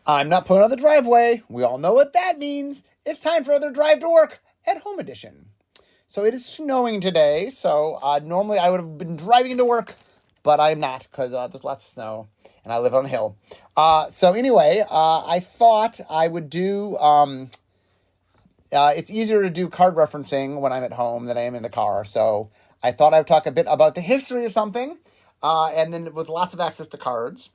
I'm not pulling on the driveway. We all know what that means. It's time for another drive to work at home edition. So it is snowing today. So normally I would have been driving to work, but I'm not because there's lots of snow and I live on a hill. So anyway, I thought I would do. It's easier to do card referencing when I'm at home than I am in the car. So I thought I would talk a bit about the history of something, and then with lots of access to cards.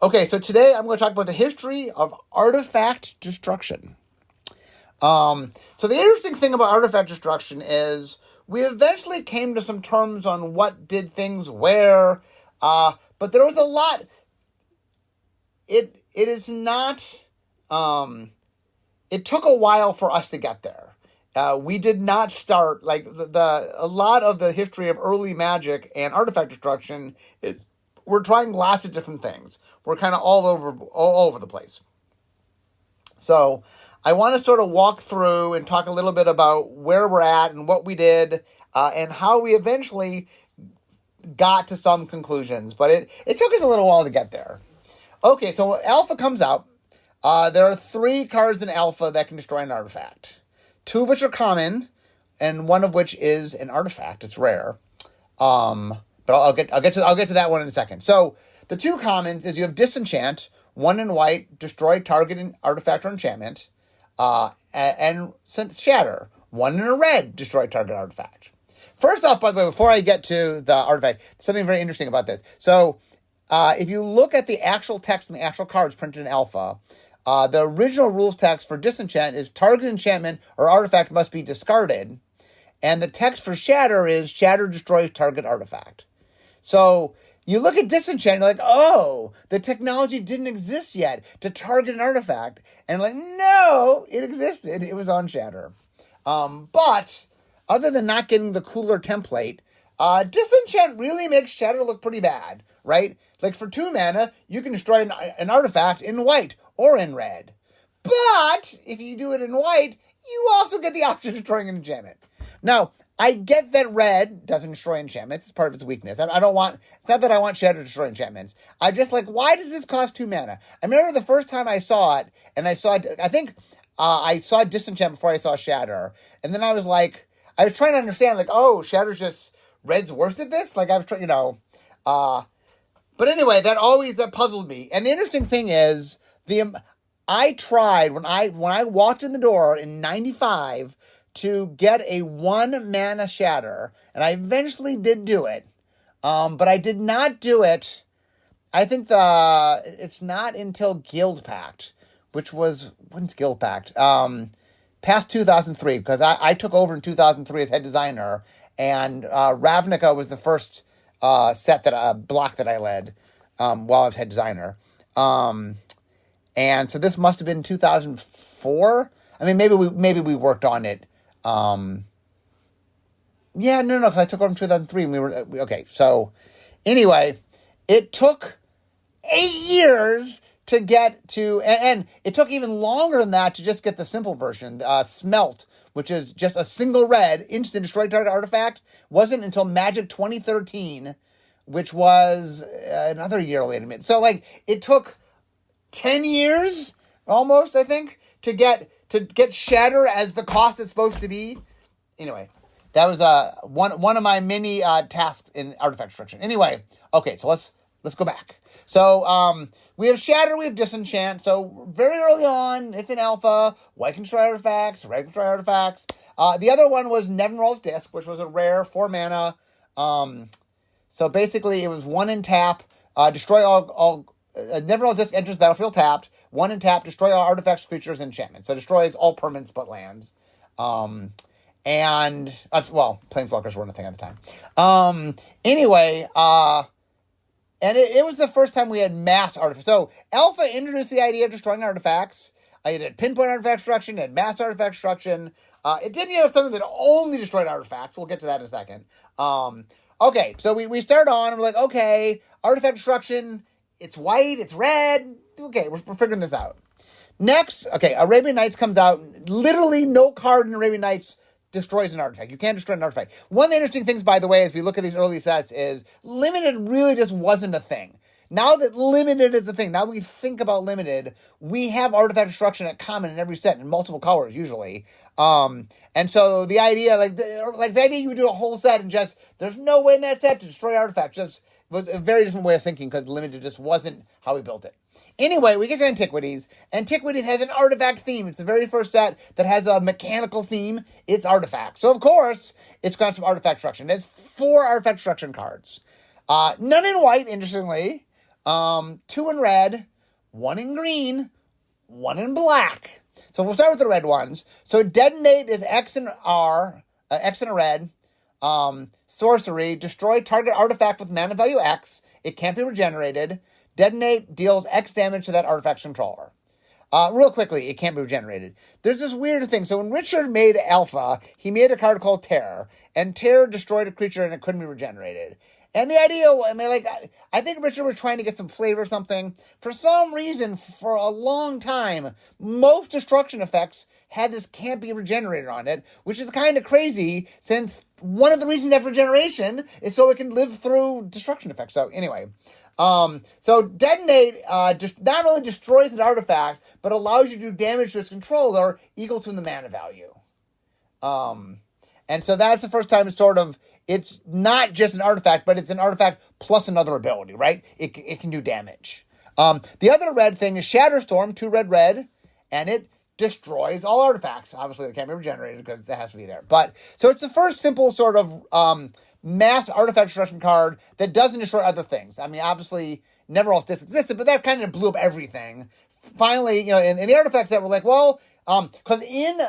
Okay, so today I'm going to talk about the history of artifact destruction. So the interesting thing about artifact destruction is we eventually came to some terms on what did things where, but there was a lot. It is not. It took a while for us to get there. We did not start like a lot of the history of early Magic and artifact destruction is. We're trying lots of different things. We're kind of all over the place. So I want to sort of walk through and talk a little bit about where we're at and what we did and how we eventually got to some conclusions. But it took us a little while to get there. Okay, so Alpha comes out. There are 3 cards in Alpha that can destroy an artifact. 2 of which are common, and 1 of which is an artifact. It's rare. But I'll get to that one in a second. So the 2 commons is you have Disenchant, 1 in white, destroy target artifact or enchantment, and Shatter, 1 in a red, destroy target artifact. First off, by the way, before I get to the artifact, something very interesting about this. So if you look at the actual text and the actual cards printed in Alpha, the original rules text for Disenchant is target enchantment or artifact must be discarded, and the text for Shatter is Shatter destroys target artifact. So you look at Disenchant, you're like, oh, the technology didn't exist yet to target an artifact. And like, no, it existed. It was on Shatter. But other than not getting the cooler template, Disenchant really makes Shatter look pretty bad, right? Like for 2 mana, you can destroy an artifact in white or in red. But if you do it in white, you also get the option of destroying an enchantment. Now, I get that red doesn't destroy enchantments. It's part of its weakness. It's not that I want Shatter to destroy enchantments. I just like, why does this cost 2 mana? I remember the first time I saw it, and I saw Disenchant before I saw Shatter. And then I was trying to understand, like, oh, Shatter's just, red's worse at this? Like, I was trying, but anyway, that puzzled me. And the interesting thing is, I tried, when I walked in the door in 95, to get a 1 mana Shatter, and I eventually did do it, but I did not do it. I think it's not until Guild Pact, which was, when's Guild Pact? Past 2003, because I took over in 2003 as head designer, and Ravnica was the first block that I led while I was head designer, and so this must have been 2004. I mean, maybe we worked on it. Because I took over in 2003 and okay. So anyway, it took 8 years to get to, and it took even longer than that to just get the simple version, Smelt, which is just a single red, instant destroy target artifact. Wasn't until Magic 2013, which was another year later. So like, it took 10 years almost, I think, to get Shatter as the cost it's supposed to be. Anyway, that was one of my many tasks in artifact destruction. Anyway, okay, so let's go back. So we have Shatter, we have Disenchant. So very early on, it's in Alpha. White can destroy artifacts, red can destroy artifacts. The other one was Nevinyrral's Disc, which was a rare 4 mana. So basically, it was 1 in tap, destroy all. Nevinyrral's Disc enters battlefield tapped. 1 in tap, destroy all artifacts, creatures, and enchantments. So destroys all permanents but lands. Planeswalkers weren't a thing at the time. Anyway, and it was the first time we had mass artifacts. So Alpha introduced the idea of destroying artifacts. It had pinpoint artifact destruction, it had mass artifact destruction. It didn't have something that only destroyed artifacts. We'll get to that in a second. Okay, so we start on, and we're like, okay, artifact destruction. It's white, it's red. Okay, we're figuring this out. Next, okay, Arabian Nights comes out. Literally no card in Arabian Nights destroys an artifact. You can't destroy an artifact. One of the interesting things, by the way, as we look at these early sets is limited really just wasn't a thing. now that limited is a thing, now we think about limited, we have artifact destruction at common in every set in multiple colors usually. And so the idea, the idea you would do a whole set and just, there's no way in that set to destroy artifacts, just was a very different way of thinking because limited just wasn't how we built it. Anyway, we get to Antiquities. Antiquities has an artifact theme. It's the very first set that has a mechanical theme. It's artifacts. So, of course, it's got some artifact destruction. It has 4 artifact destruction cards. None in white, interestingly. 2 in red, 1 in green, 1 in black. So we'll start with the red ones. So Detonate is X and R, X and a red. Sorcery, destroy target artifact with mana value X. It can't be regenerated. Detonate deals X damage to that artifact's controller. Real quickly, it can't be regenerated. There's this weird thing. So when Richard made Alpha, he made a card called Terror. And Terror destroyed a creature and it couldn't be regenerated. And the idea, I think Richard was trying to get some flavor or something. For some reason, for a long time, most destruction effects had this can't be regenerated on it, which is kind of crazy since one of the reasons after regeneration is so it can live through destruction effects. So anyway, so Detonate just not only destroys an artifact, but allows you to do damage to its controller equal to the mana value. And so that's the first time it's not just an artifact, but it's an artifact plus another ability, right? It can do damage. The other red thing is Shatterstorm, 2 red, and it destroys all artifacts. Obviously, they can't be regenerated because it has to be there. But so it's the first simple sort of mass artifact destruction card that doesn't destroy other things. I mean, obviously, Never All Discs existed, but that kind of blew up everything. Finally, in the artifacts that were like, well, because in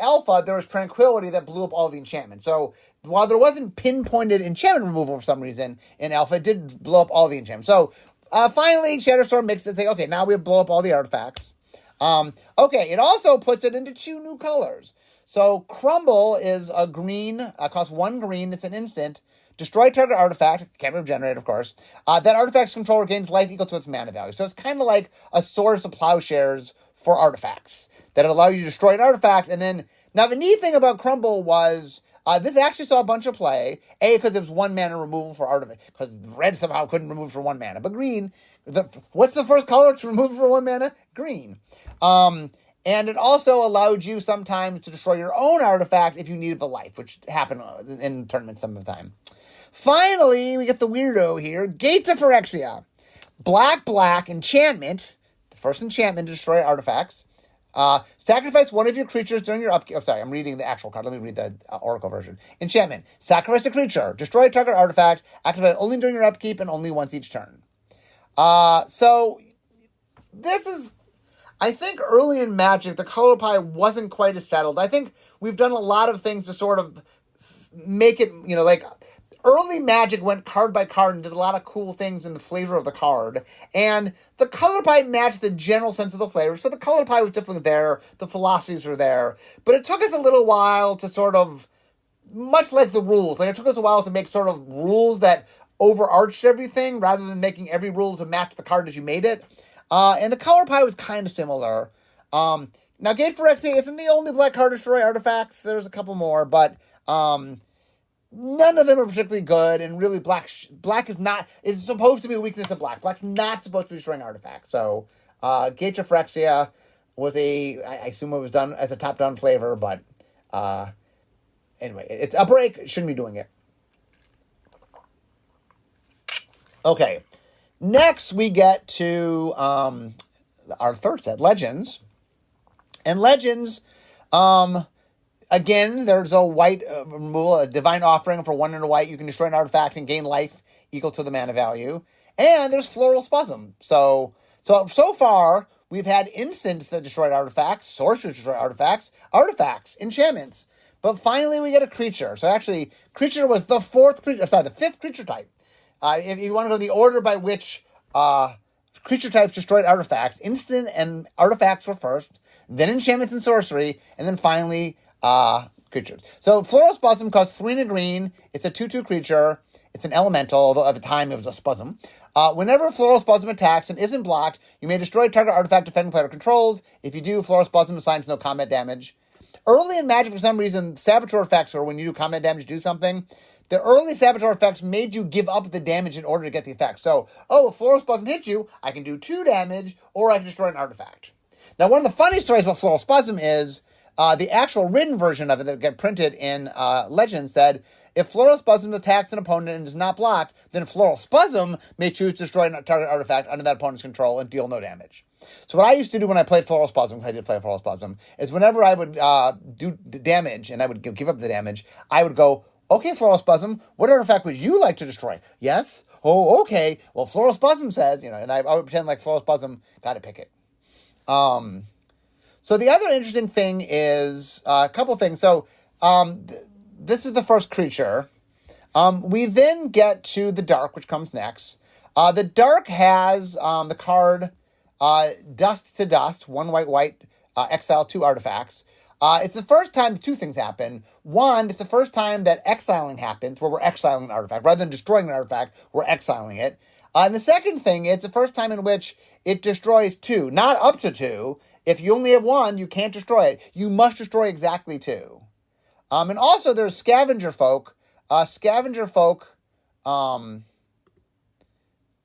Alpha, there was Tranquility that blew up all the enchantment. So while there wasn't pinpointed enchantment removal for some reason in Alpha, it did blow up all the enchantment. So finally, Shatterstorm makes it say, okay, now we blow up all the artifacts. Okay, it also puts it into 2 new colors. So Crumble is a green, costs 1 green, it's an instant. Destroy target artifact, can't be regenerated, of course. That artifact's controller gains life equal to its mana value. So it's kind of like a Swords to Plowshares for artifacts that allow you to destroy an artifact. And then, now the neat thing about Crumble was, this actually saw a bunch of play. A, because it was 1 mana removal for artifact, because red somehow couldn't remove for 1 mana. But green, what's the first color to remove for 1 mana? Green. And it also allowed you sometimes to destroy your own artifact if you needed the life, which happened in tournaments some of the time. Finally, we get the weirdo here, Gates of Phyrexia. Black, enchantment, the first enchantment to destroy artifacts. Sacrifice one of your creatures during your upkeep. Oh, sorry, I'm reading the actual card. Let me read the Oracle version. Enchantment. Sacrifice a creature. Destroy a target artifact. Activate only during your upkeep and only once each turn. So, this is... I think early in Magic, the color pie wasn't quite as settled. I think we've done a lot of things to sort of make it, early Magic went card by card and did a lot of cool things in the flavor of the card. And the color pie matched the general sense of the flavor. So the color pie was definitely there. The philosophies were there. But it took us a little while to sort of, much like the rules, it took us a while to make sort of rules that overarched everything rather than making every rule to match the card as you made it. And the color pie was kind of similar. Now, Gate Phyrexia isn't the only black card to destroy artifacts. There's a couple more, but none of them are particularly good. And really, black is not. It's supposed to be a weakness of black. Black's not supposed to be destroying artifacts. So, Gate of Phyrexia was I assume it was done as a top-down flavor, but anyway, it's a break. Shouldn't be doing it. Okay. Next, we get to our third set, Legends. And Legends, again, there's a white removal, a Divine Offering for 1 and a white. You can destroy an artifact and gain life equal to the mana value. And there's Floral Spasm. So far, we've had instants that destroyed artifacts, sorcerers destroy artifacts, enchantments. But finally, we get a creature. So actually, creature was the fifth creature type. If you want to go in the order by which creature types destroyed artifacts, instant and artifacts were first, then enchantments and sorcery, and then finally creatures. So Floral Spasm costs 3 and a green. It's a 2/2 creature. It's an elemental, although at the time it was a spasm. Whenever Floral Spasm attacks and isn't blocked, you may destroy target artifact defending player controls. If you do, Floral Spasm assigns no combat damage. early in Magic, for some reason, saboteur effects, or when you do combat damage, do something, the early saboteur effects made you give up the damage in order to get the effect. So, if Floral Spasm hits you, I can do 2 damage, or I can destroy an artifact. Now, one of the funny stories about Floral Spasm is the actual written version of it that got printed in Legends said, if Floral Spasm attacks an opponent and is not blocked, then Floral Spasm may choose to destroy a target artifact under that opponent's control and deal no damage. So what I used to do when I played Floral Spasm, because I did play Floral Spasm, is whenever I would do damage and I would give up the damage, I would go, okay, Floral Spasm, what artifact would you like to destroy? Yes? Oh, okay. Well, Floral Spasm says, and I would pretend like Floral Spasm got to pick it. So the other interesting thing is a couple things. So this is the first creature. We then get to the Dark, which comes next. The Dark has the card Dust to Dust, 1 white, exile 2 artifacts. It's the first time 2 things happen. One, it's the first time that exiling happens, where we're exiling an artifact. Rather than destroying an artifact, we're exiling it. And the second thing, it's the first time in which it destroys 2, not up to 2. If you only have 1, you can't destroy it. You must destroy exactly 2. And also there's Scavenger Folk. Scavenger Folk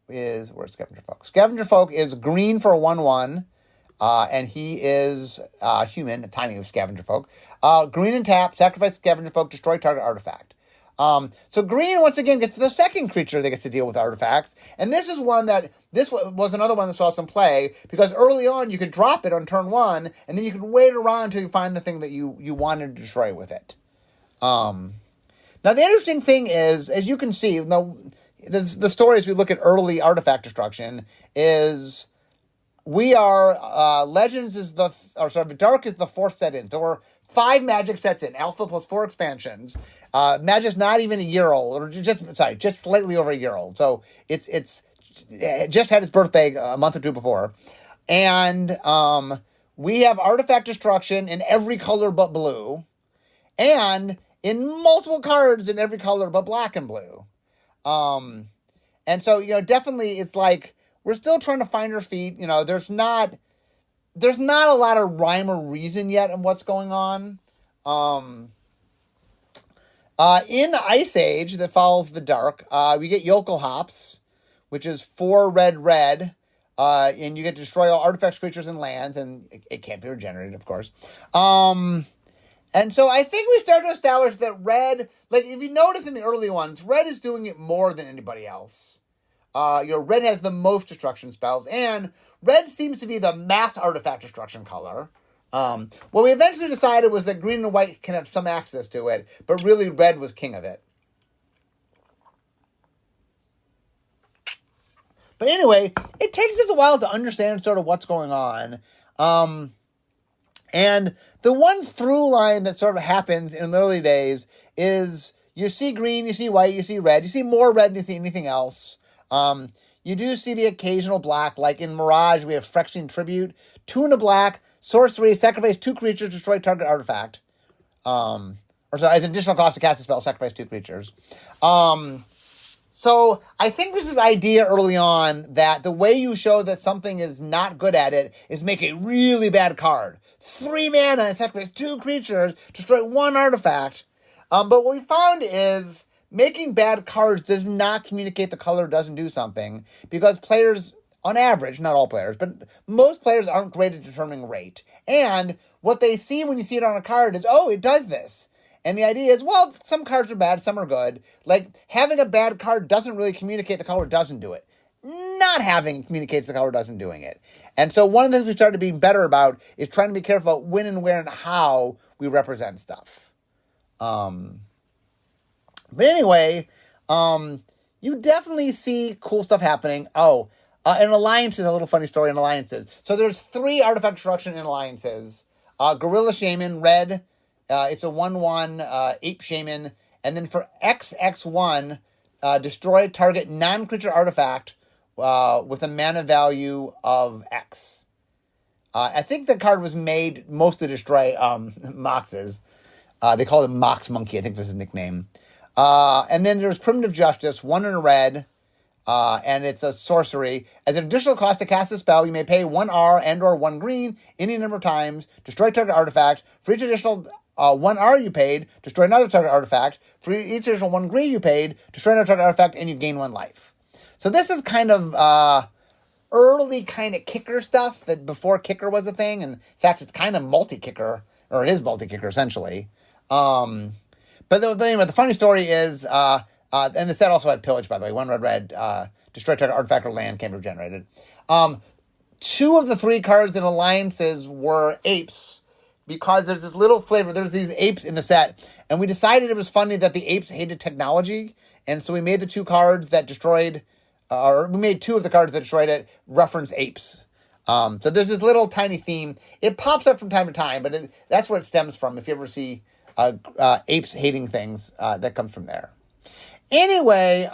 where's Scavenger Folk? Scavenger Folk is green for a 1/1. And he is human, the timing of Scavenger Folk. Green and tap, sacrifice Scavenger Folk, destroy target artifact. So green, once again, gets the second creature that gets to deal with artifacts. And this was another one that saw some play, because early on you could drop it on turn 1, and then you could wait around until you find the thing that you wanted to destroy with it. Now, the interesting thing is, as you can see, the stories we look at early artifact destruction is... We are, Legends is Dark is the 4th set in. There were 5 Magic sets in, Alpha plus 4 expansions. Magic's not even a year old, or just slightly over a year old. So it just had its birthday a month or 2 before. And we have artifact destruction in every color but blue, and in multiple cards in every color but black and blue. And so, definitely it's like, we're still trying to find our feet. There's not a lot of rhyme or reason yet in what's going on. In Ice Age, that follows the Dark, we get Yokel Hops, which is 4 red, and you get to destroy all artifacts, creatures, and lands, and it can't be regenerated, of course. And so I think we start to establish that red, like if you notice in the early ones, red is doing it more than anybody else. Red has the most destruction spells, and red seems to be the mass artifact destruction color. What we eventually decided was that green and white can have some access to it, but really red was king of it. But anyway, it takes us a while to understand sort of what's going on. And the one through line that sort of happens in the early days is you see green, you see white, you see red, you see more red than you see anything else. You do see the occasional black, like in Mirage, we have Phyrexian Tribute, 2 in a black, sorcery, sacrifice 2 creatures, destroy target artifact. As an additional cost to cast a spell, sacrifice 2 creatures. So I think this is the idea early on that the way you show that something is not good at it is make a really bad card. 3 mana and sacrifice 2 creatures, destroy 1 artifact. But what we found is making bad cards does not communicate the color doesn't do something, because players, on average, not all players, but most players aren't great at determining rate. And what they see when you see it on a card is, oh, it does this. And the idea is, well, some cards are bad, some are good. Like, having a bad card doesn't really communicate the color doesn't do it. Not having it communicates the color doesn't doing it. And so one of the things we started being better about is trying to be careful about when and where and how we represent stuff. But anyway, you definitely see cool stuff happening. And Alliances, a little funny story in Alliances. So there's 3 artifact destruction in Alliances. Gorilla Shaman, red. It's a 1/1 Ape Shaman. And then for XX1, destroy target non-creature artifact with a mana value of X. I think the card was made mostly to destroy Moxes. They call him Mox Monkey, I think was his nickname. And then there's Primitive Justice, 1 in a red. And it's a sorcery. As an additional cost to cast a spell, you may pay 1 R and or 1 green any number of times, destroy target artifact. For each additional 1 R you paid, destroy another target artifact. For each additional 1 green you paid, destroy another target artifact, and you gain 1 life. So this is kind of early kind of kicker stuff that before kicker was a thing. And in fact, it's kind of multi-kicker, or it is multi-kicker essentially. But the funny story is, and the set also had pillage, by the way. 1 red, destroy target artifact or land can be regenerated. 2 of the 3 cards in alliances were apes, because there's this little flavor. There's these apes in the set, and we decided it was funny that the apes hated technology, and so we made the 2 cards that destroyed, or we made 2 of the cards that destroyed it reference apes. So there's this little tiny theme. It pops up from time to time, but that's where it stems from. If you ever see apes hating things, that comes from there. Anyway,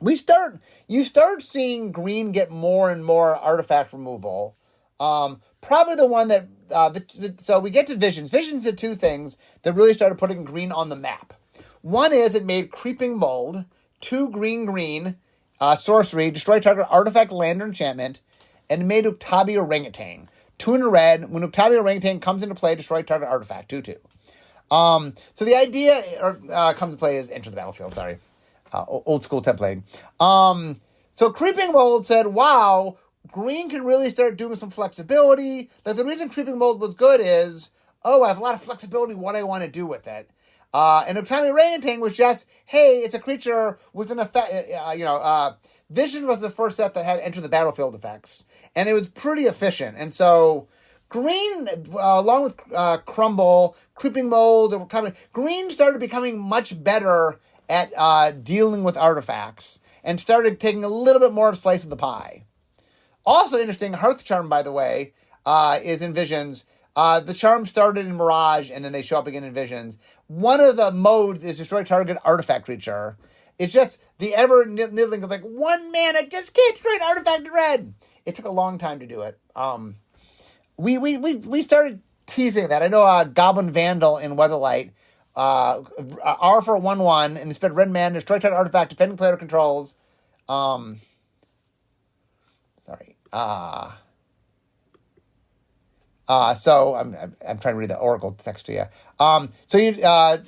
you start seeing green get more and more artifact removal. Probably the one that, so we get to Visions. Visions did 2 things that really started putting green on the map. One is it made Creeping Mold, 2 green, sorcery, destroy target artifact, land, or enchantment, and it made Uktabi Orangutan, 2 in a red. When Uktabi Orangutan comes into play, destroy target artifact, 2/2. So the idea comes to play is enter the battlefield. Sorry. Old school template. So Creeping Mold said, wow, green can really start doing some flexibility. Like the reason Creeping Mold was good is, I have a lot of flexibility what I want to do with it. And Uktabi Orangutan was just, hey, it's a creature with an effect, Vision was the first set that had enter the battlefield effects. And it was pretty efficient. And so green, along with Crumble, Creeping Mold, green started becoming much better at dealing with artifacts and started taking a little bit more of a slice of the pie. Also interesting, Hearth Charm, by the way, is in Visions. The charm started in Mirage, and then they show up again in Visions. One of the modes is destroy target artifact creature. It's just the ever-nibbling of like, 1 man, I just can't destroy an artifact in red. It took a long time to do it. We started teasing that. I know Goblin Vandal in Weatherlight, R for 1/1, and they spent red mana, destroy target artifact, defending player controls. So I'm trying to read the Oracle text to you. So you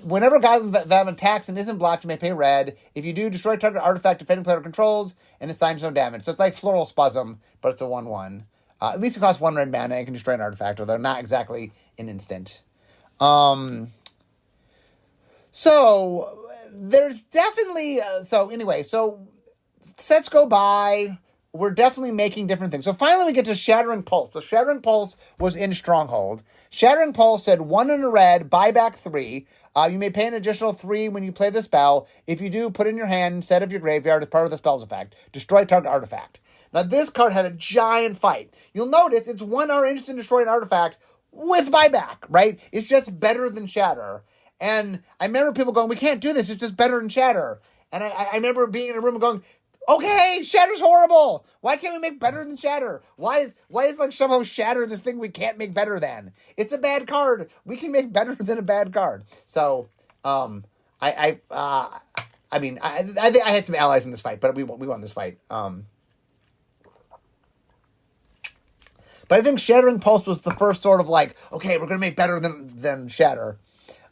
whenever Goblin Vandal attacks and isn't blocked, you may pay red. If you do, destroy target artifact, defending player controls, and it signs no damage. So it's like Floral Spasm, but it's a 1/1. At least it costs 1 red mana and can destroy an artifact, although not exactly an instant. So there's definitely, so sets go by. We're definitely making different things. So finally we get to Shattering Pulse. So Shattering Pulse was in Stronghold. Shattering Pulse said 1 in a red, buy back 3. You may pay an additional 3 when you play the spell. If you do, put in your hand instead of your graveyard as part of the spell's effect. Destroy target artifact. Now this card had a giant fight. You'll notice it's 1 hour instant destroy an artifact with buyback, right? It's just better than Shatter. And I remember people going, we can't do this. It's just better than Shatter. And I remember being in a room and going, okay, Shatter's horrible. Why can't we make better than Shatter? Why is like somehow Shatter this thing we can't make better than? It's a bad card. We can make better than a bad card. So, I had some allies in this fight, but we won this fight. But I think Shattering Pulse was the first sort of like, okay, we're gonna make better than Shatter.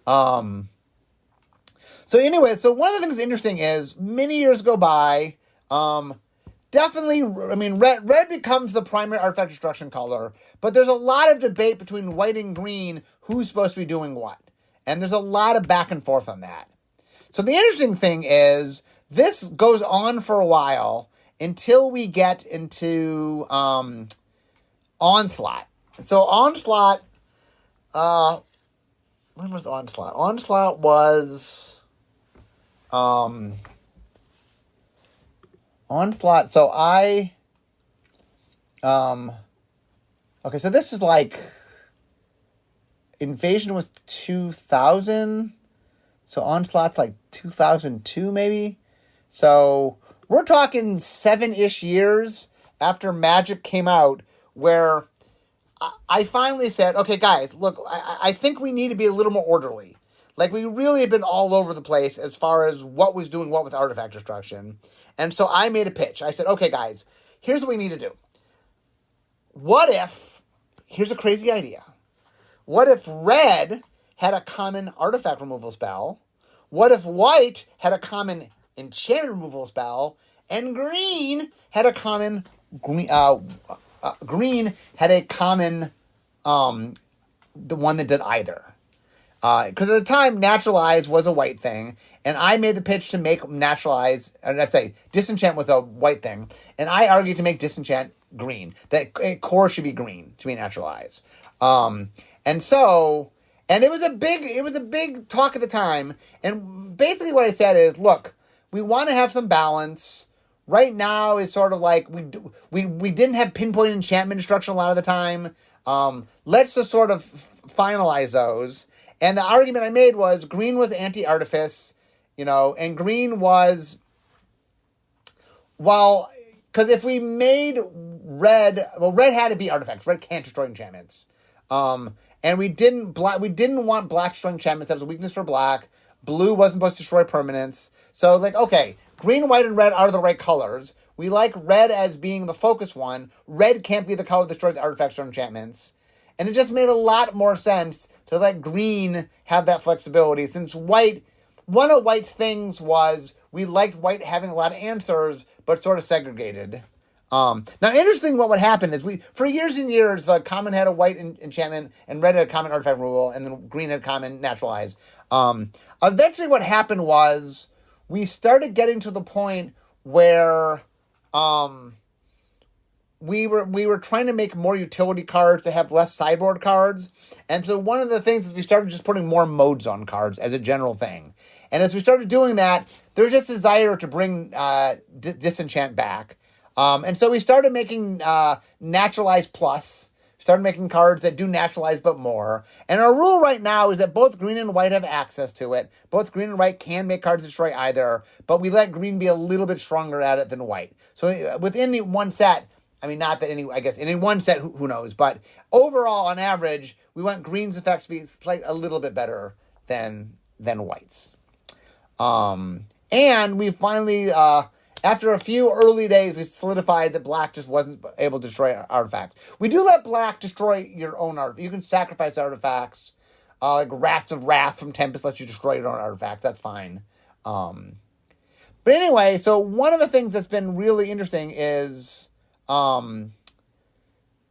So anyway, so one of the things that's interesting is many years go by. Definitely, I mean, red becomes the primary artifact destruction color, but there's a lot of debate between white and green who's supposed to be doing what. And there's a lot of back and forth on that. So the interesting thing is this goes on for a while until we get into Onslaught. So Onslaught, when was Onslaught? Onslaught was Onslaught. So okay, so this is like Invasion was 2000. So Onslaught's like 2002 maybe. So we're talking 7-ish years after Magic came out where I finally said, okay, guys, look, I think we need to be a little more orderly. Like, we really had been all over the place as far as what was doing what with artifact destruction. And so I made a pitch. I said, okay, guys, here's what we need to do. What if, here's a crazy idea. What if red had a common artifact removal spell? What if white had a common enchantment removal spell? And green had a common, green had a common, the one that did either. Because at the time, Naturalize was a white thing, and I made the pitch to make Naturalize, I'd say Disenchant was a white thing, and I argued to make Disenchant green. That core should be green to be Naturalize. And so, and it was a big talk at the time, and basically what I said is, look, we want to have some balance. Right now is sort of like, we didn't have pinpoint enchantment destruction a lot of the time. Let's just sort of finalize those. And the argument I made was green was anti-artifice, and green was, well, because if we made red had to be artifacts. Red can't destroy enchantments. And we didn't want black destroying enchantments. That was a weakness for black. Blue wasn't supposed to destroy permanents. So, okay, green, white, and red are the right colors. We like red as being the focus one. Red can't be the color that destroys artifacts or enchantments. And it just made a lot more sense to let green have that flexibility, since white, one of white's things was we liked white having a lot of answers, but sort of segregated. Now, interesting what would happen is for years and years, the common had a white enchantment, and red had a common artifact rule, and then green had common naturalize. Eventually what happened was we started getting to the point where we were trying to make more utility cards to have less sideboard cards. And so one of the things is we started just putting more modes on cards as a general thing. And as we started doing that, there's this desire to bring Disenchant back. And so we started making Naturalize Plus, started making cards that do Naturalize but more. And our rule right now is that both green and white have access to it. Both green and white can make cards that destroy either, but we let green be a little bit stronger at it than white. So within the one set, not that in one set, who knows, but overall, on average, we want green's effects to be a little bit better than white's. And we finally, after a few early days, we solidified that black just wasn't able to destroy artifacts. We do let black destroy your own artifacts. You can sacrifice artifacts, like Rats of Wrath from Tempest lets you destroy your own artifacts. That's fine. But anyway, so one of the things that's been really interesting is, when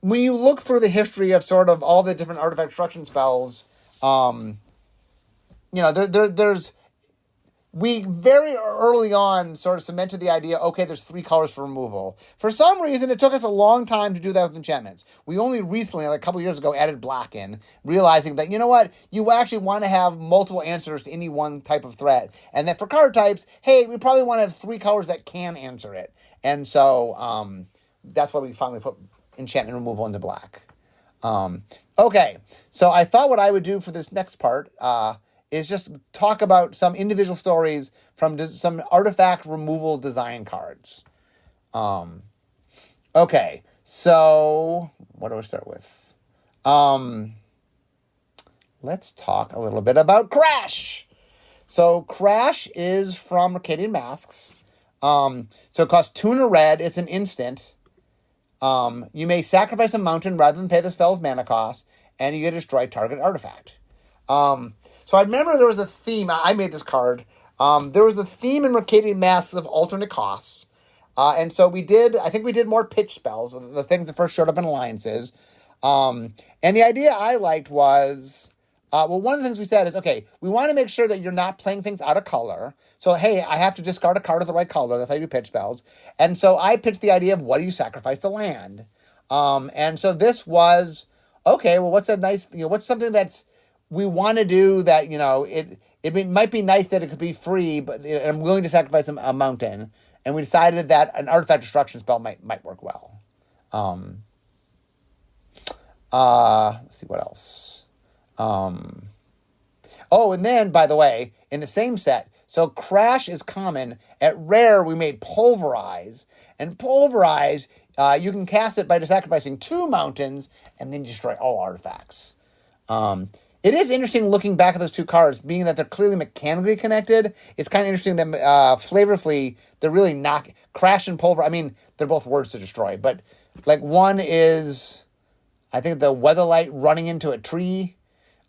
you look through the history of sort of all the different artifact destruction spells, we very early on sort of cemented the idea, okay, there's 3 colors for removal. For some reason, it took us a long time to do that with enchantments. We only recently, like a couple years ago, added black in, realizing that, you actually want to have multiple answers to any one type of threat. And that for card types, hey, we probably want to have 3 colors that can answer it. And so, that's why we finally put enchantment removal into black. Okay, so I thought what I would do for this next part is just talk about some individual stories from some artifact removal design cards. Okay, so what do I start with? Let's talk a little bit about Crash. So Crash is from Arcadian Masks. So it costs 2 and a red. It's an instant. You may sacrifice a mountain rather than pay the spell's mana cost, and you get to destroy target artifact. So I remember there was a theme. I made this card. There was a theme in Arcadian Masks of alternate costs. And so I think we did more pitch spells, the things that first showed up in alliances. And the idea I liked was, one of the things we said is, okay, we want to make sure that you're not playing things out of color. So, hey, I have to discard a card of the right color. That's how you do pitch spells. And so I pitched the idea of what do you sacrifice to land? And so this was, okay, well, what's a nice, what's something that's, we want to do that, it might be nice that it could be free, but I'm willing to sacrifice a mountain. And we decided that an artifact destruction spell might work well. Let's see what else. And then, by the way, in the same set, so Crash is common. At rare, we made Pulverize. And Pulverize, you can cast it by sacrificing 2 mountains and then destroy all artifacts. It is interesting looking back at those two cards, being that they're clearly mechanically connected. It's kind of interesting that flavorfully, they're really not crash and pulver. I mean, they're both words to destroy, but like one is, I think, the Weatherlight running into a tree,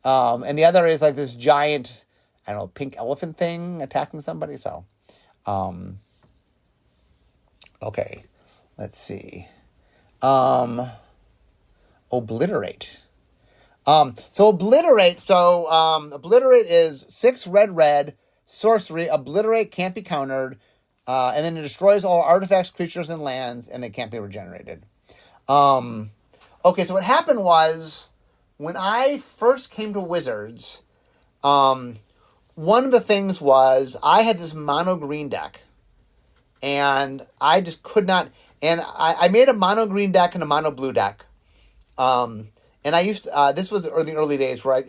and the other is like this giant, I don't know, pink elephant thing attacking somebody. So, okay, let's see. Obliterate. Obliterate. Obliterate is 6 red, sorcery. Obliterate can't be countered, and then it destroys all artifacts, creatures, and lands, and they can't be regenerated. Okay, so what happened was, when I first came to Wizards, one of the things was I had this mono green deck, and I just could not. And I made a mono green deck and a mono blue deck. And I used to, this was the early days where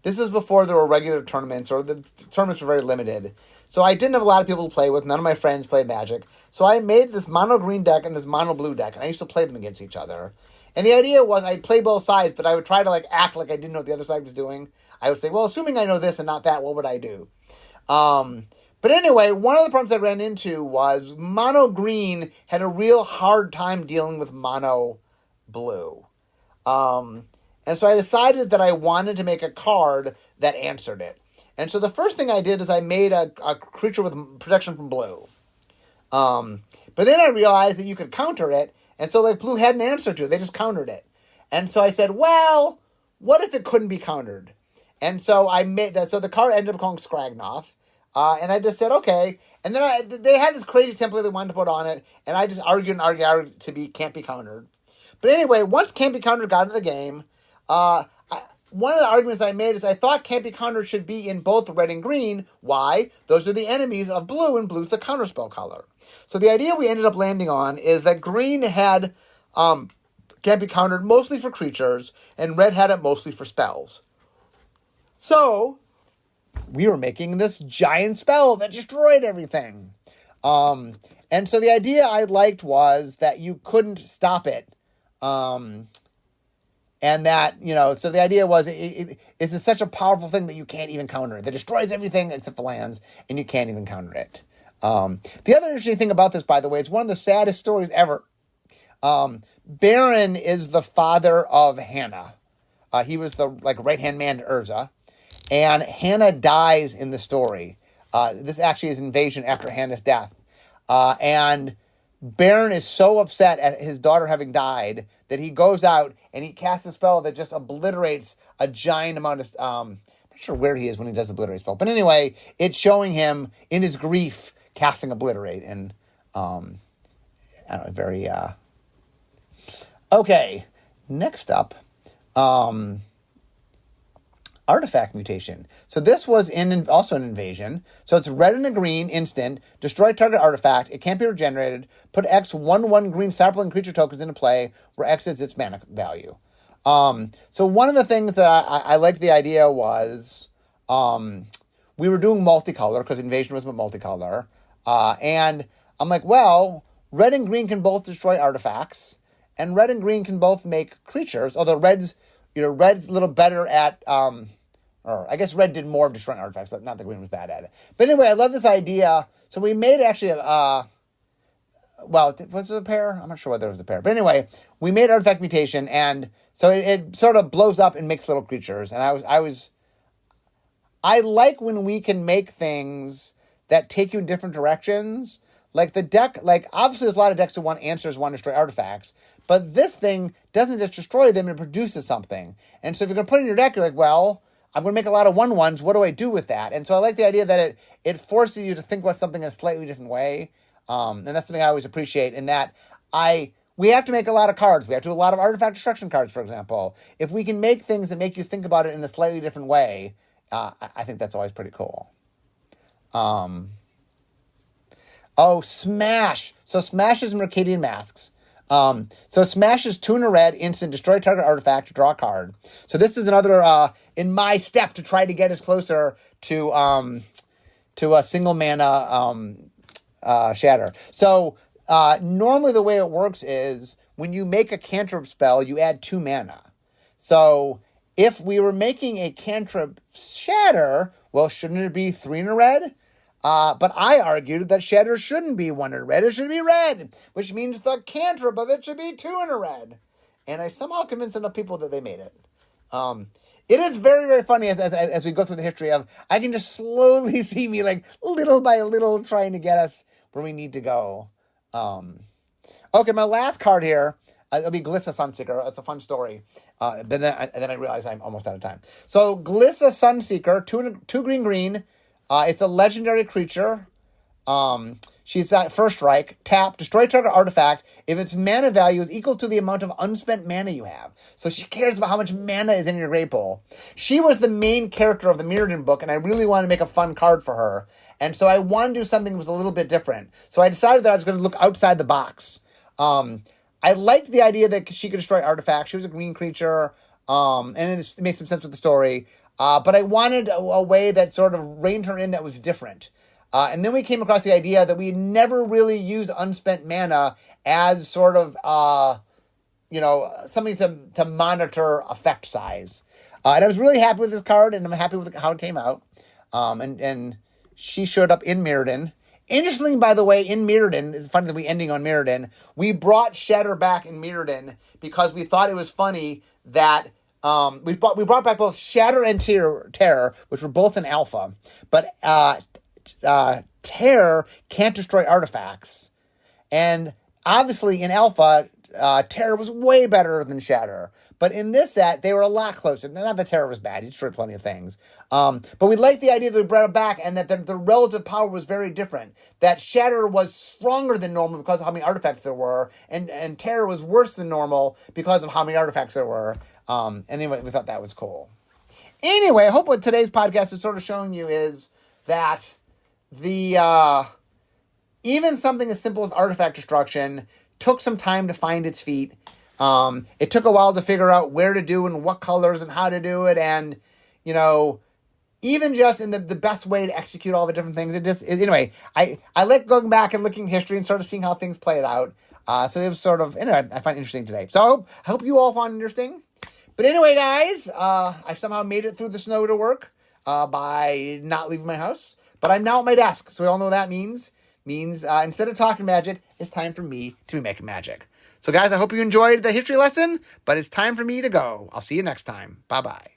this was before there were regular tournaments, or the tournaments were very limited. So I didn't have a lot of people to play with. None of my friends played Magic. So I made this mono green deck and this mono blue deck, and I used to play them against each other. And the idea was I'd play both sides, but I would try to like act like I didn't know what the other side was doing. I would say, well, assuming I know this and not that, what would I do? But anyway, one of the problems I ran into was mono green had a real hard time dealing with mono blue. And so I decided that I wanted to make a card that answered it. And so the first thing I did is I made a creature with protection from blue. But then I realized that you could counter it, and so like blue had an answer to it. They just countered it. And so I said, well, what if it couldn't be countered? And so I made that. So the card ended up calling Skragnoth. And I just said, okay. And then they had this crazy template they wanted to put on it, and I just argued to can't be countered. But anyway, once Can't Be Countered got into the game, one of the arguments I made is I thought Can't Be Countered should be in both red and green. Why? Those are the enemies of blue, and blue's the counterspell color. So the idea we ended up landing on is that green had Can't Be Countered mostly for creatures, and red had it mostly for spells. So we were making this giant spell that destroyed everything. And so the idea I liked was that you couldn't stop it. And that, so the idea was it's such a powerful thing that you can't even counter it. It destroys everything except the lands, and you can't even counter it. The other interesting thing about this, by the way, is one of the saddest stories ever. Baron is the father of Hannah. He was the right-hand man to Urza. And Hannah dies in the story. This actually is Invasion after Hannah's death. And Baron is so upset at his daughter having died that he goes out and he casts a spell that just obliterates a giant amount of... I'm not sure where he is when he does the obliterate spell. But anyway, it's showing him in his grief casting obliterate. And, I don't know, very... Okay, next up... Artifact mutation. So this was also an invasion. So it's red and a green, instant, destroy target artifact, it can't be regenerated, put X 1/1 green sapling creature tokens into play, where X is its mana value. So one of the things that I liked the idea was, we were doing multicolor, because invasion was multicolor, and I'm like, well, red and green can both destroy artifacts, and red and green can both make creatures, although red's a little better at, or I guess red did more of destroying artifacts, not that green was bad at it. But anyway, I love this idea. So we made actually, was it a pair? I'm not sure whether it was a pair. But anyway, we made artifact mutation, and so it sort of blows up and makes little creatures. And I like when we can make things that take you in different directions. Like the deck, obviously there's a lot of decks that want answers, want to destroy artifacts. But this thing doesn't just destroy them, it produces something. And so if you're going to put it in your deck, you're like, well, I'm going to make a lot of 1/1s. What do I do with that? And so I like the idea that it forces you to think about something in a slightly different way. And that's something I always appreciate, in that we have to make a lot of cards. We have to do a lot of artifact destruction cards, for example. If we can make things that make you think about it in a slightly different way, I think that's always pretty cool. Smash. So Smash is Mercadian Masks. So Smash is 2 and a red, instant, destroy target artifact, draw a card. So this is another, in my step to try to get us closer to a single mana, shatter. So, normally the way it works is when you make a cantrip spell, you add 2 mana. So if we were making a cantrip shatter, well, shouldn't it be 3 in a red? But I argued that shatter shouldn't be 1 in a red. It should be red, which means the cantrip of it should be 2 in a red. And I somehow convinced enough people that they made it. It is very, very funny as we go through the history of, I can just slowly see me like little by little trying to get us where we need to go. Okay, my last card here, it'll be Glissa Sunseeker. It's a fun story. But then I realize I'm almost out of time. So Glissa Sunseeker, 2 green. It's a legendary creature. She's at first strike, tap, destroy target artifact if its mana value is equal to the amount of unspent mana you have. So she cares about how much mana is in your grave pool. She was the main character of the Mirrodin book, and I really wanted to make a fun card for her. And so I wanted to do something that was a little bit different. So I decided that I was going to look outside the box. I liked the idea that she could destroy artifacts. She was a green creature, and it made some sense with the story. But I wanted a way that sort of reined her in that was different. And then we came across the idea that we never really used unspent mana as sort of, something to monitor effect size. And I was really happy with this card, and I'm happy with how it came out. And she showed up in Mirrodin. Interestingly, by the way, in Mirrodin, it's funny that we're ending on Mirrodin, we brought Shatter back in Mirrodin because we thought it was funny that we brought back both Shatter and Terror, which were both in Alpha, but Terror can't destroy artifacts. And obviously in Alpha, Terror was way better than Shatter. But in this set, they were a lot closer. Not that Terror was bad. He destroyed plenty of things. But we liked the idea that we brought it back and that the relative power was very different. That Shatter was stronger than normal because of how many artifacts there were. And Terror was worse than normal because of how many artifacts there were. Anyway, we thought that was cool. Anyway, I hope what today's podcast is sort of showing you is that even something as simple as artifact destruction took some time to find its feet. It took a while to figure out where to do and what colors and how to do it. And, even just in the best way to execute all the different things. Anyway, I like going back and looking at history and sort of seeing how things played out. So it was sort of, anyway, I find it interesting today. So I hope you all found it interesting. But anyway, guys, I somehow made it through the snow to work by not leaving my house. But I'm now at my desk, so we all know what that means. Instead of talking magic, it's time for me to be making magic. So guys, I hope you enjoyed the history lesson, but it's time for me to go. I'll see you next time. Bye-bye.